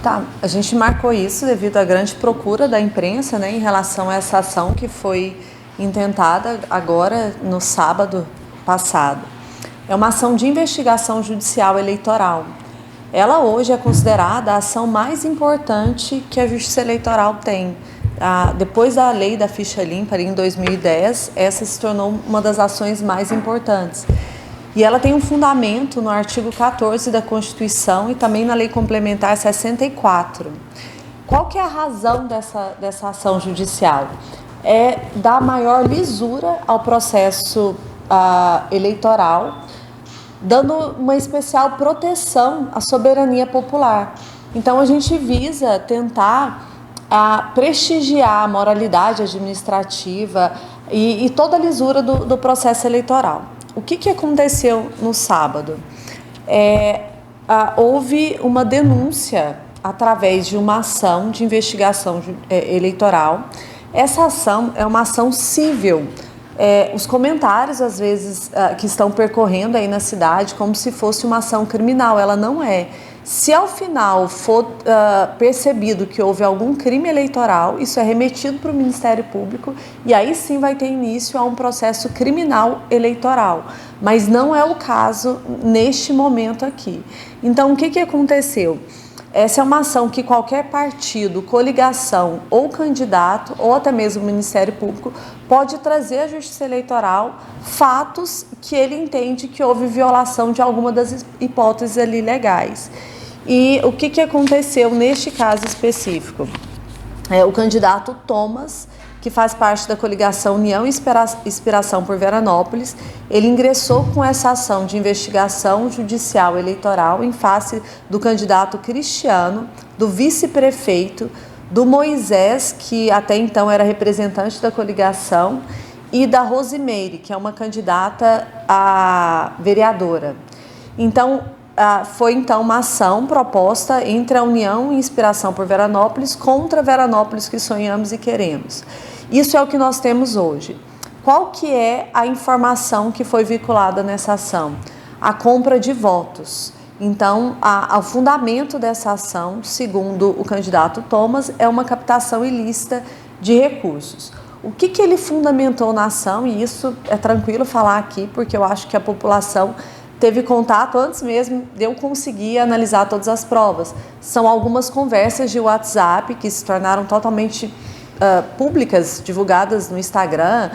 Tá, a gente marcou isso devido à grande procura da imprensa, né, em relação a essa ação que foi intentada agora no sábado passado. É uma ação de investigação judicial eleitoral. Ela hoje é considerada a ação mais importante que a Justiça Eleitoral tem. Depois da lei da ficha limpa, ali em 2010, essa se tornou uma das ações mais importantes. E ela tem um fundamento no artigo 14 da Constituição e também na Lei Complementar 64. Qual que é a razão dessa ação judicial? É dar maior lisura ao processo eleitoral, dando uma especial proteção à soberania popular. Então, a gente visa tentar prestigiar a moralidade administrativa e toda a lisura do processo eleitoral. O que aconteceu no sábado? Houve uma denúncia através de uma ação de investigação eleitoral. Essa ação é uma ação civil. Os comentários, às vezes, que estão percorrendo aí na cidade, como se fosse uma ação criminal, ela não é. Se ao final for percebido que houve algum crime eleitoral, isso é remetido para o Ministério Público e aí sim vai ter início a um processo criminal eleitoral. Mas não é o caso neste momento aqui. Então, o que aconteceu? Essa é uma ação que qualquer partido, coligação ou candidato, ou até mesmo o Ministério Público, pode trazer à Justiça Eleitoral fatos que ele entende que houve violação de alguma das hipóteses ali legais. E o que aconteceu neste caso específico? O candidato Thomas, que faz parte da coligação União e Inspiração por Veranópolis, ele ingressou com essa ação de investigação judicial eleitoral em face do candidato Cristiano, do vice-prefeito, do Moisés, que até então era representante da coligação, e da Rosimeire, que é uma candidata a vereadora. Então, foi então uma ação proposta entre a União e Inspiração por Veranópolis contra Veranópolis que sonhamos e queremos. Isso é o que nós temos hoje. Qual que é a informação que foi vinculada nessa ação? A compra de votos. Então, o fundamento dessa ação, segundo o candidato Thomas, é uma captação ilícita de recursos. O que ele fundamentou na ação, e isso é tranquilo falar aqui, porque eu acho que a população teve contato antes mesmo de eu conseguir analisar todas as provas. São algumas conversas de WhatsApp que se tornaram totalmente públicas, divulgadas no Instagram,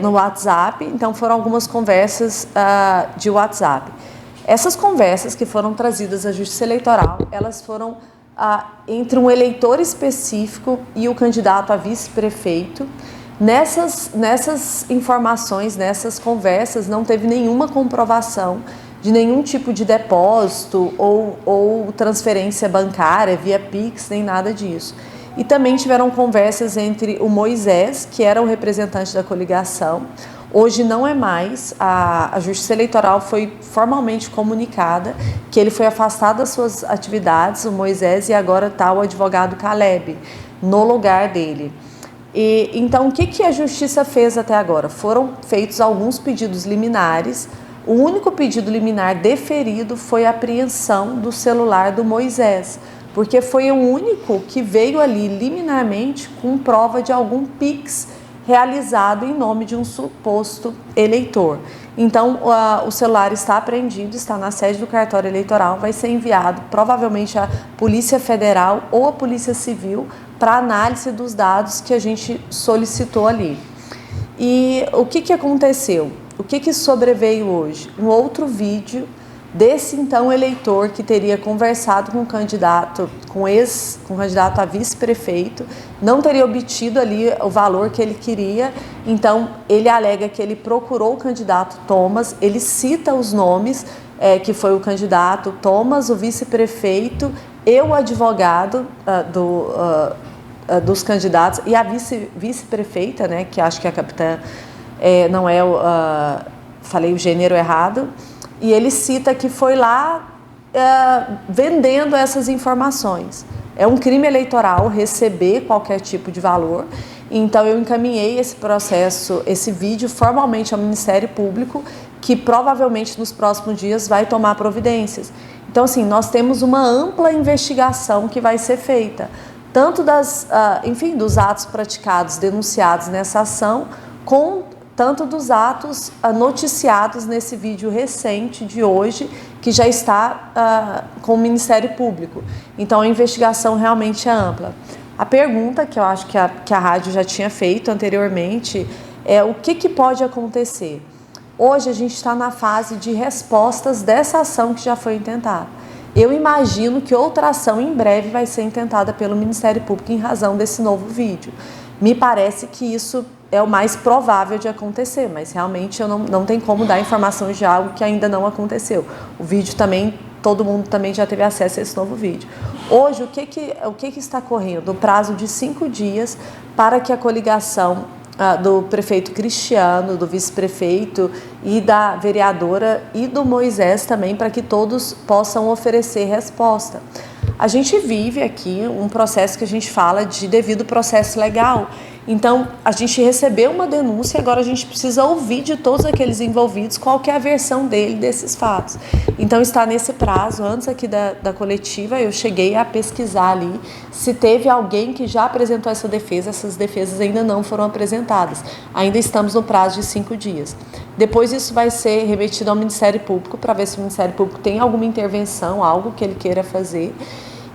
no WhatsApp. Então, foram algumas conversas de WhatsApp. Essas conversas que foram trazidas à Justiça Eleitoral, elas foram entre um eleitor específico e o candidato a vice-prefeito. Nessas informações, nessas conversas, não teve nenhuma comprovação de nenhum tipo de depósito ou transferência bancária via Pix, nem nada disso. E também tiveram conversas entre o Moisés, que era o representante da coligação, hoje não é mais, a Justiça Eleitoral foi formalmente comunicada que ele foi afastado das suas atividades, o Moisés, e agora está o advogado Caleb no lugar dele. Então, o que a Justiça fez até agora? Foram feitos alguns pedidos liminares. O único pedido liminar deferido foi a apreensão do celular do Moisés, porque foi o único que veio ali liminarmente com prova de algum Pix realizado em nome de um suposto eleitor. Então, o celular está apreendido, está na sede do cartório eleitoral, vai ser enviado provavelmente à Polícia Federal ou à Polícia Civil para análise dos dados que a gente solicitou ali. E o que aconteceu? O que sobreveio hoje? Um outro vídeo desse então eleitor que teria conversado com o candidato, com o candidato a vice-prefeito, não teria obtido ali o valor que ele queria. Então ele alega que ele procurou o candidato Thomas, ele cita os nomes, que foi o candidato Thomas, o vice-prefeito e o advogado dos candidatos e a vice-prefeita, né, que acho que a capitã não é falei o gênero errado. E ele cita que foi lá vendendo essas informações. É um crime eleitoral receber qualquer tipo de valor. Então, eu encaminhei esse processo, esse vídeo, formalmente ao Ministério Público, que provavelmente nos próximos dias vai tomar providências. Então, assim, nós temos uma ampla investigação que vai ser feita, tanto dos atos praticados, denunciados nessa ação, tanto dos atos noticiados nesse vídeo recente de hoje, que já está com o Ministério Público. Então, a investigação realmente é ampla. A pergunta que eu acho que a rádio já tinha feito anteriormente é o que pode acontecer? Hoje a gente está na fase de respostas dessa ação que já foi intentada. Eu imagino que outra ação em breve vai ser intentada pelo Ministério Público em razão desse novo vídeo. Me parece que isso é o mais provável de acontecer, mas realmente eu não tenho como dar informações de algo que ainda não aconteceu. O vídeo também, todo mundo também já teve acesso a esse novo vídeo. Hoje, o que está correndo? O prazo de 5 dias para que a coligação do prefeito Cristiano, do vice-prefeito e da vereadora e do Moisés também, para que todos possam oferecer resposta. A gente vive aqui um processo que a gente fala de devido processo legal. Então, a gente recebeu uma denúncia e agora a gente precisa ouvir de todos aqueles envolvidos qual que é a versão dele desses fatos. Então, está nesse prazo. Antes aqui da coletiva, eu cheguei a pesquisar ali se teve alguém que já apresentou essa defesa. Essas defesas ainda não foram apresentadas. Ainda estamos no prazo de 5 dias. Depois isso vai ser remetido ao Ministério Público para ver se o Ministério Público tem alguma intervenção, algo que ele queira fazer.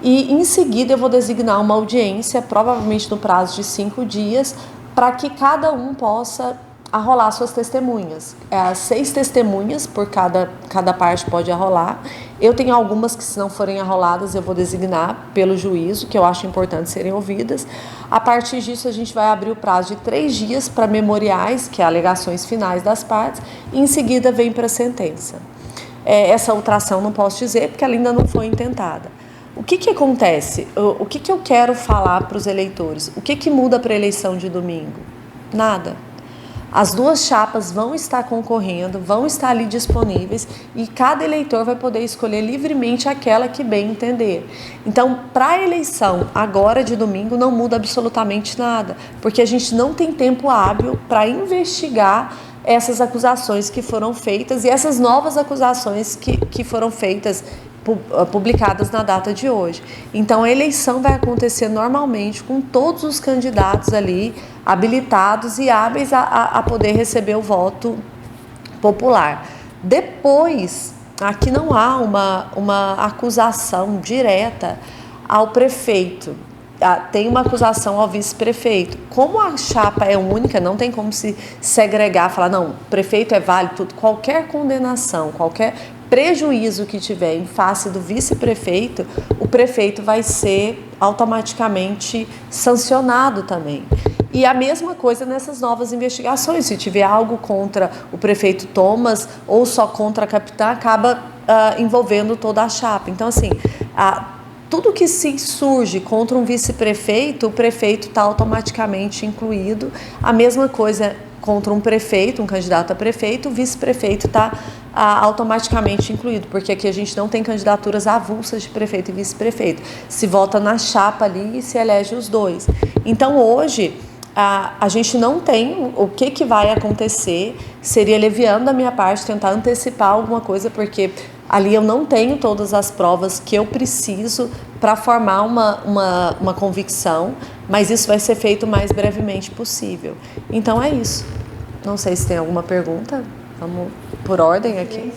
E em seguida eu vou designar uma audiência, provavelmente no prazo de 5 dias, para que cada um possa arrolar suas testemunhas. 6 testemunhas por cada parte pode arrolar. Eu tenho algumas que, se não forem arroladas, eu vou designar pelo juízo, que eu acho importante serem ouvidas. A partir disso, a gente vai abrir o prazo de 3 dias para memoriais, que é alegações finais das partes, e em seguida vem para a sentença. Essa outra ação não posso dizer, porque ela ainda não foi intentada. O que acontece? O que eu quero falar para os eleitores? O que muda para a eleição de domingo? Nada. As 2 chapas vão estar concorrendo, vão estar ali disponíveis e cada eleitor vai poder escolher livremente aquela que bem entender. Então, para a eleição agora de domingo não muda absolutamente nada, porque a gente não tem tempo hábil para investigar essas acusações que foram feitas e essas novas acusações que foram feitas, publicadas na data de hoje. Então, a eleição vai acontecer normalmente com todos os candidatos ali habilitados e hábeis a poder receber o voto popular. Depois, aqui não há uma acusação direta ao prefeito. Tem uma acusação ao vice-prefeito. Como a chapa é única, não tem como se segregar, falar, não, o prefeito é válido, qualquer condenação, qualquer prejuízo que tiver em face do vice-prefeito, o prefeito vai ser automaticamente sancionado também. E a mesma coisa nessas novas investigações. Se tiver algo contra o prefeito Thomas ou só contra a capitã, acaba envolvendo toda a chapa. Então, assim, tudo que se surge contra um vice-prefeito, o prefeito está automaticamente incluído. A mesma coisa contra um prefeito, um candidato a prefeito, o vice-prefeito está automaticamente incluído, porque aqui a gente não tem candidaturas avulsas de prefeito e vice-prefeito. Se vota na chapa ali e se elege os 2. Então, hoje, a gente não tem o que vai acontecer. Seria leviano da minha parte tentar antecipar alguma coisa, porque ali eu não tenho todas as provas que eu preciso para formar uma convicção, mas isso vai ser feito o mais brevemente possível. Então é isso. Não sei se tem alguma pergunta. Vamos por ordem aqui.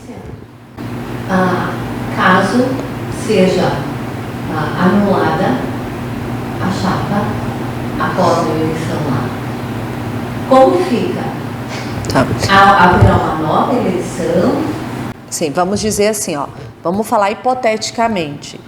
Caso seja anulada a chapa após a eleição lá, como fica? Tá. Haverá uma nova eleição? Sim, vamos dizer assim, vamos falar hipoteticamente.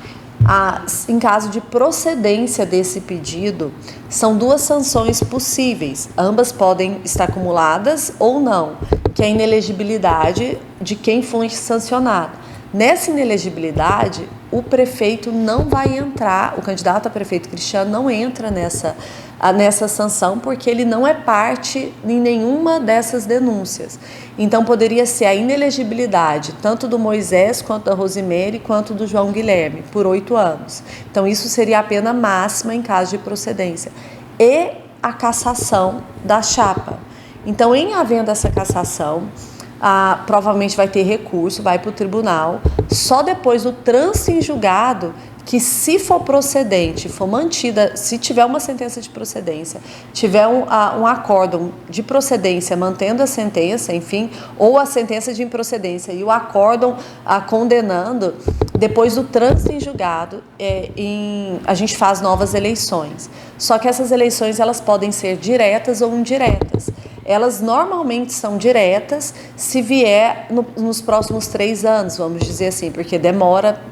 Em caso de procedência desse pedido, são 2 sanções possíveis. Ambas podem estar acumuladas ou não, que é a inelegibilidade de quem foi sancionado. Nessa inelegibilidade, o prefeito não vai entrar, o candidato a prefeito Cristiano não entra nessa sanção, porque ele não é parte em nenhuma dessas denúncias. Então, poderia ser a inelegibilidade tanto do Moisés, quanto da Rosemary, quanto do João Guilherme, por 8 anos. Então, isso seria a pena máxima em caso de procedência. E a cassação da chapa. Então, em havendo essa cassação, provavelmente vai ter recurso, vai para o tribunal. Só depois do trânsito em julgado que, se for procedente, for mantida, se tiver uma sentença de procedência, tiver um acórdão de procedência mantendo a sentença, enfim, ou a sentença de improcedência e o acórdão condenando, depois do trânsito em julgado, a gente faz novas eleições. Só que essas eleições elas podem ser diretas ou indiretas. Elas normalmente são diretas se vier nos próximos 3 anos, vamos dizer assim, porque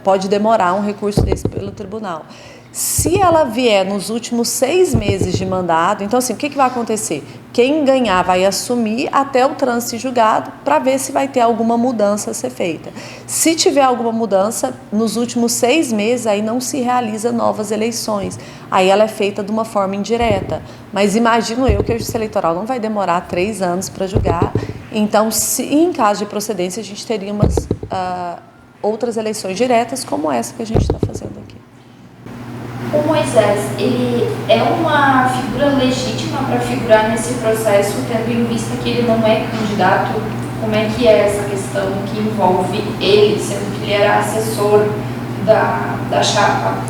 pode demorar um recurso desse pelo tribunal. Se ela vier nos últimos 6 meses de mandato, então assim, o que vai acontecer? Quem ganhar vai assumir até o trânsito julgado para ver se vai ter alguma mudança a ser feita. Se tiver alguma mudança, nos últimos 6 meses, aí não se realiza novas eleições. Aí ela é feita de uma forma indireta. Mas imagino eu que a Justiça Eleitoral não vai demorar 3 anos para julgar. Então, se em caso de procedência, a gente teria outras eleições diretas, como essa que a gente está fazendo aqui. O Moisés, ele é uma figura legítima para figurar nesse processo, tendo em vista que ele não é candidato? Como é que é essa questão que envolve ele, sendo que ele era assessor da chapa?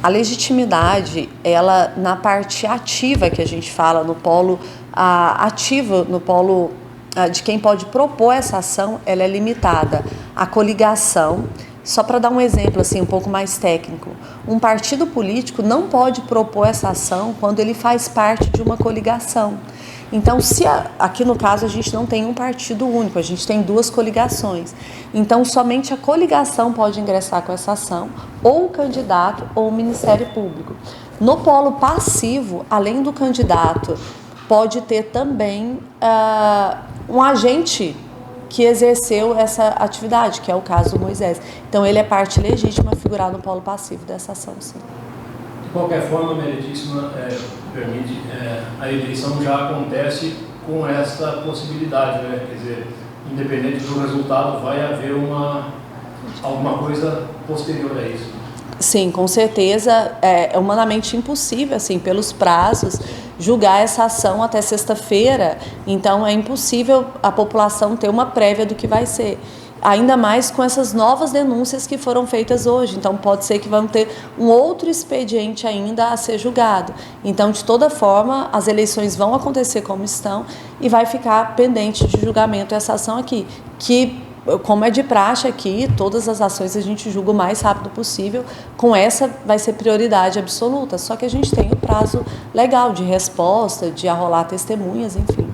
A legitimidade, ela na parte ativa que a gente fala, no polo ativo, no polo de quem pode propor essa ação, ela é limitada à coligação. Só para dar um exemplo assim, um pouco mais técnico, um partido político não pode propor essa ação quando ele faz parte de uma coligação. Então, aqui no caso a gente não tem um partido único, a gente tem 2 coligações. Então, somente a coligação pode ingressar com essa ação, ou o candidato ou o Ministério Público. No polo passivo, além do candidato, pode ter também um agente que exerceu essa atividade, que é o caso do Moisés. Então, ele é parte legítima a figurar no polo passivo dessa ação, sim. De qualquer forma, meritíssima, permite, a eleição já acontece com essa possibilidade, né? Quer dizer, independente do resultado, vai haver alguma coisa posterior a isso. Sim, com certeza é humanamente impossível, assim, pelos prazos, julgar essa ação até sexta-feira. Então, é impossível a população ter uma prévia do que vai ser. Ainda mais com essas novas denúncias que foram feitas hoje. Então, pode ser que vão ter um outro expediente ainda a ser julgado. Então, de toda forma, as eleições vão acontecer como estão e vai ficar pendente de julgamento essa ação aqui, que, como é de praxe aqui, todas as ações a gente julga o mais rápido possível. Com essa vai ser prioridade absoluta. Só que a gente tem o prazo legal de resposta, de arrolar testemunhas, enfim.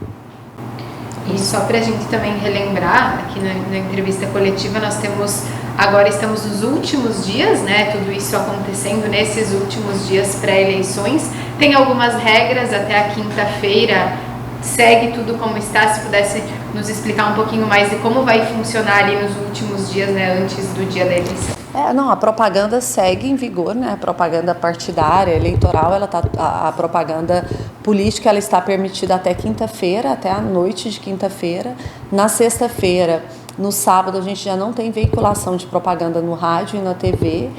E só para a gente também relembrar, aqui na entrevista coletiva, agora estamos nos últimos dias, né? Tudo isso acontecendo nesses últimos dias pré-eleições. Tem algumas regras até a quinta-feira. Segue tudo como está, se pudesse nos explicar um pouquinho mais de como vai funcionar ali nos últimos dias, né, antes do dia da eleição. A propaganda segue em vigor, né? A propaganda partidária, eleitoral, a propaganda política, ela está permitida até quinta-feira, até a noite de quinta-feira. Na sexta-feira, no sábado, a gente já não tem veiculação de propaganda no rádio e na TV.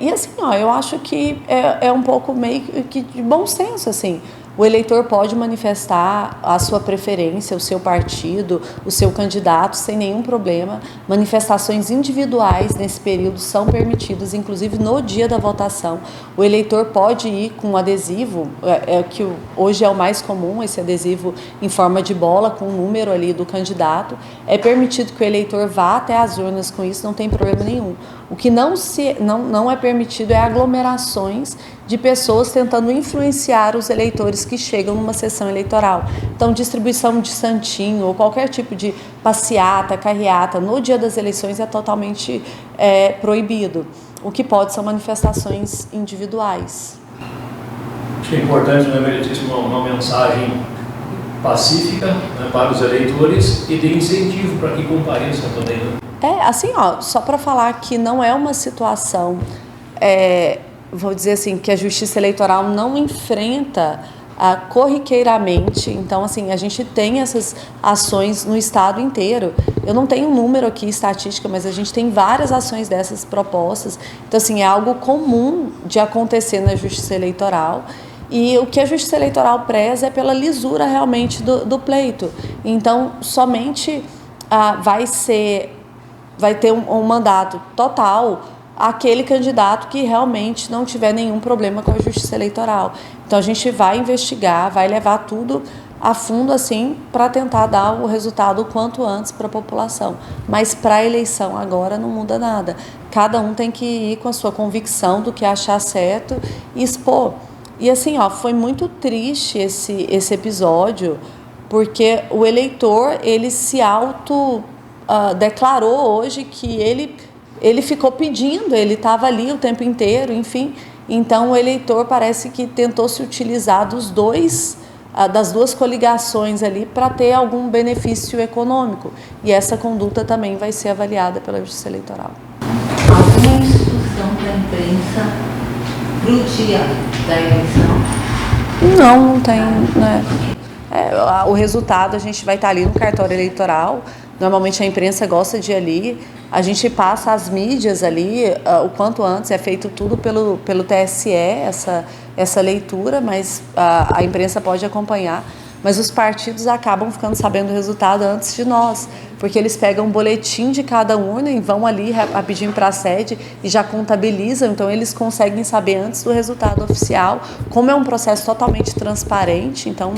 E assim, eu acho que é um pouco meio que de bom senso, assim. O eleitor pode manifestar a sua preferência, o seu partido, o seu candidato, sem nenhum problema. Manifestações individuais nesse período são permitidas, inclusive no dia da votação. O eleitor pode ir com um adesivo, que hoje é o mais comum, esse adesivo em forma de bola, com o número ali do candidato. É permitido que o eleitor vá até as urnas com isso, não tem problema nenhum. O que não é permitido é aglomerações de pessoas tentando influenciar os eleitores que chegam numa sessão eleitoral. Então, distribuição de santinho ou qualquer tipo de passeata, carreata no dia das eleições é totalmente proibido. O que pode são manifestações individuais. Acho que é importante, né, meritíssimo, uma mensagem pacífica, né, para os eleitores e de incentivo para que compareçam também, né? Só para falar que não é uma situação, vou dizer assim, que a Justiça Eleitoral não enfrenta corriqueiramente. Então, assim, a gente tem essas ações no estado inteiro. Eu não tenho um número aqui, estatística, mas a gente tem várias ações dessas propostas. Então, assim, é algo comum de acontecer na Justiça Eleitoral. E o que a Justiça Eleitoral preza é pela lisura realmente do pleito. Então, somente vai ter um mandato total aquele candidato que realmente não tiver nenhum problema com a Justiça Eleitoral. Então a gente vai investigar, vai levar tudo a fundo assim para tentar dar o resultado o quanto antes para a população. Mas para a eleição agora não muda nada. Cada um tem que ir com a sua convicção do que achar certo e expor. E assim, foi muito triste esse episódio, porque o eleitor, ele se declarou hoje que ele ficou pedindo, ele estava ali o tempo inteiro, enfim. Então o eleitor parece que tentou se utilizar das duas coligações ali para ter algum benefício econômico. E essa conduta também vai ser avaliada pela Justiça Eleitoral. Alguma instrução para a imprensa para o dia da eleição? Não tem, né? O resultado a gente vai estar ali no cartório eleitoral. Normalmente a imprensa gosta de ir ali. A gente passa as mídias ali o quanto antes, é feito tudo pelo TSE, essa leitura, mas a imprensa pode acompanhar. Mas os partidos acabam ficando sabendo o resultado antes de nós, porque eles pegam um boletim de cada urna e vão ali rapidinho para a sede e já contabilizam, então eles conseguem saber antes do resultado oficial. Como é um processo totalmente transparente, então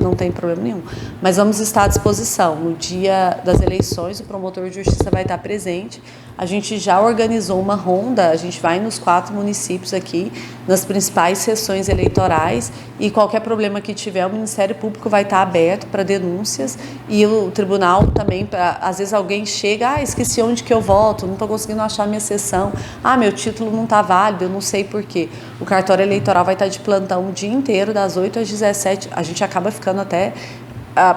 não tem problema nenhum. Mas vamos estar à disposição. No dia das eleições, o promotor de justiça vai estar presente. A gente já organizou uma ronda, a gente vai nos 4 municípios aqui, nas principais sessões eleitorais, e qualquer problema que tiver, o Ministério Público vai estar aberto para denúncias, e o tribunal também, às vezes alguém chega, esqueci onde que eu voto, não estou conseguindo achar minha sessão, meu título não está válido, eu não sei por quê. O cartório eleitoral vai estar de plantão o dia inteiro, das 8 às 17, a gente acaba ficando até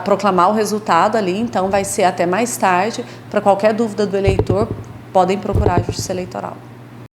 proclamar o resultado ali, então vai ser até mais tarde. Para qualquer dúvida do eleitor, podem procurar a Justiça Eleitoral.